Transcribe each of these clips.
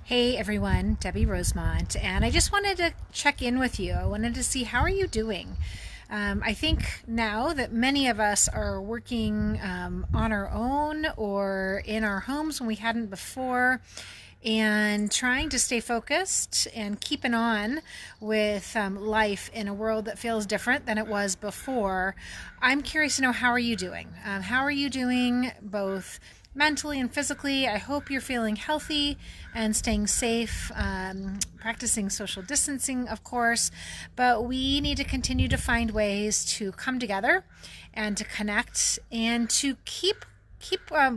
Hey everyone, Debbie Rosemont, and I just wanted to check in with you. I wanted to see how are you doing. I think now that many of us are working on our own or in our homes when we hadn't before, and trying to stay focused and keeping on with life in a world that feels different than it was before. I'm curious to know, how are you doing? How are you doing both mentally and physically? I hope you're feeling healthy and staying safe, practicing social distancing, of course, but we need to continue to find ways to come together and to connect and to keep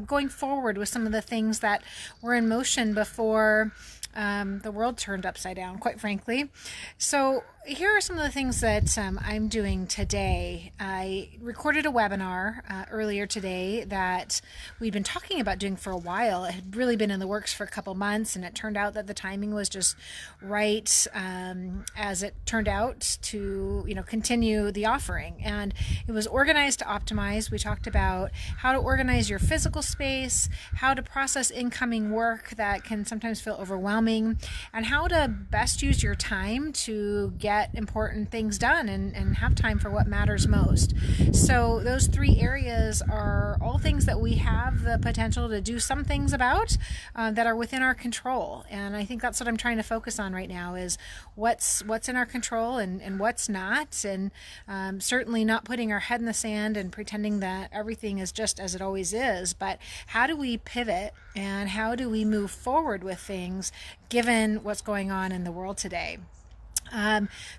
going forward with some of the things that were in motion before the world turned upside down, quite frankly. So here are some of the things that I'm doing today. I recorded a webinar earlier today that we'd been talking about doing for a while. It had really been in the works for a couple months, and it turned out that the timing was just right, as it turned out to continue the offering. And it was organized to optimize. We talked about how to organize your physical space, how to process incoming work that can sometimes feel overwhelming, and how to best use your time to get important things done and have time for what matters most. So those three areas are all things that we have the potential to do some things about that are within our control. And I think that's what I'm trying to focus on right now, is what's in our control and what's not, and certainly not putting our head in the sand and pretending that everything is just as it always is, but how do we pivot and how do we move forward with things given what's going on in the world today.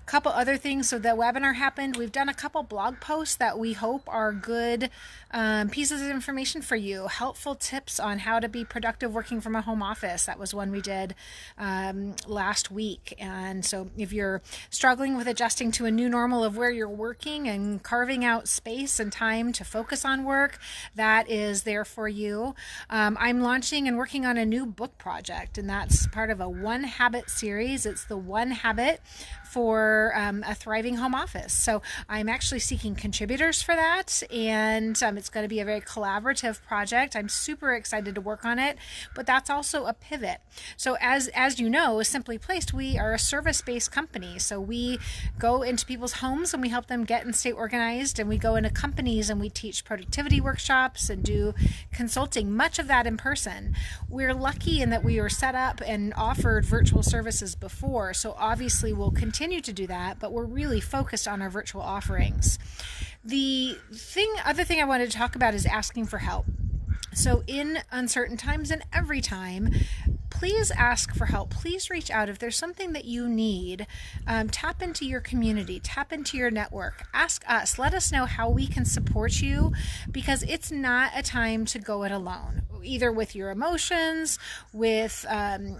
Couple other things. So the webinar happened. We've done a couple blog posts that we hope are good pieces of information for you. Helpful tips on how to be productive working from a home office. That was one we did last week. And so if you're struggling with adjusting to a new normal of where you're working and carving out space and time to focus on work, that is there for you. I'm launching and working on a new book project, and that's part of a One Habit series. It's the One Habit for a thriving home office. So I'm actually seeking contributors for that, and it's going to be a very collaborative project. I'm super excited to work on it, but that's also a pivot. So as you know, Simply Placed, we are a service-based company. So we go into people's homes and we help them get and stay organized, and we go into companies and we teach productivity workshops and do consulting, much of that in person. We're lucky in that we were set up and offered virtual services before, so obviously we'll continue to do that, but we're really focused on our virtual offerings. The other thing I wanted to talk about is asking for help. So in uncertain times and every time, please ask for help. Please reach out if there's something that you need. Tap into your community, tap into your network. Ask us, let us know how we can support you, because it's not a time to go it alone, either with your emotions, with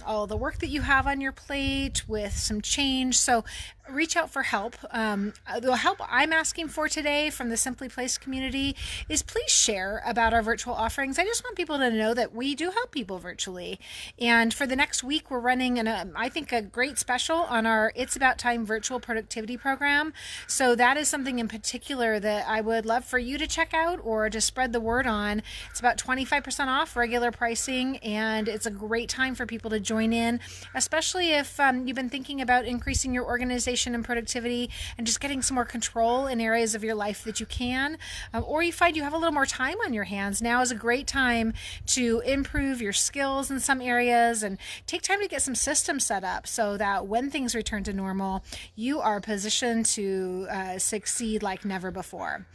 all the work that you have on your plate, with some change. So reach out for help. The help I'm asking for today from the Simply Placed community is please share about our virtual offerings. I just want people to know that we do help people virtually. And for the next week, we're running I think a great special on our It's About Time virtual productivity program. So that is something in particular that I would love for you to check out or to spread the word on. It's about 25% off regular pricing, and it's a great time for people to join in, especially if you've been thinking about increasing your organization and productivity and just getting some more control in areas of your life that you can, or you find you have a little more time on your hands. Now is a great time to improve your skills in some areas and take time to get some systems set up so that when things return to normal, you are positioned to succeed like never before.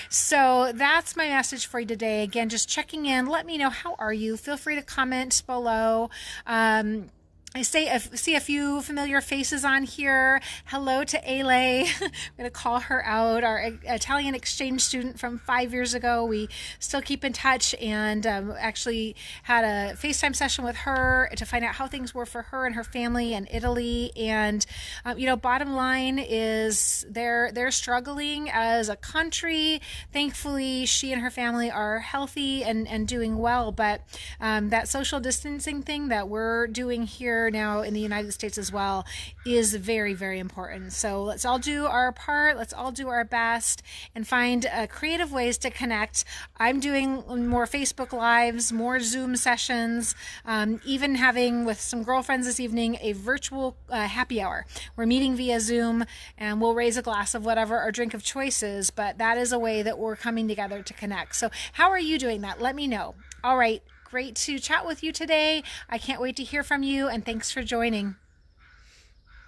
So that's my message for you today. Again, just checking in. Let me know, how are you? Feel free to comment below. I see a few familiar faces on here. Hello to Ale. I'm going to call her out, our Italian exchange student from 5 years ago. We still keep in touch, and actually had a FaceTime session with her to find out how things were for her and her family in Italy. And bottom line is they're struggling as a country. Thankfully, she and her family are healthy and doing well, but that social distancing thing that we're doing here here now in the United States as well is very, very important. So let's all do our part. Let's all do our best and find creative ways to connect. I'm doing more Facebook Lives, more Zoom sessions, even having with some girlfriends this evening a virtual happy hour. We're meeting via Zoom and we'll raise a glass of whatever our drink of choice is, but that is a way that we're coming together to connect. So how are you doing that? Let me know. All right. Great to chat with you today. I can't wait to hear from you, and thanks for joining.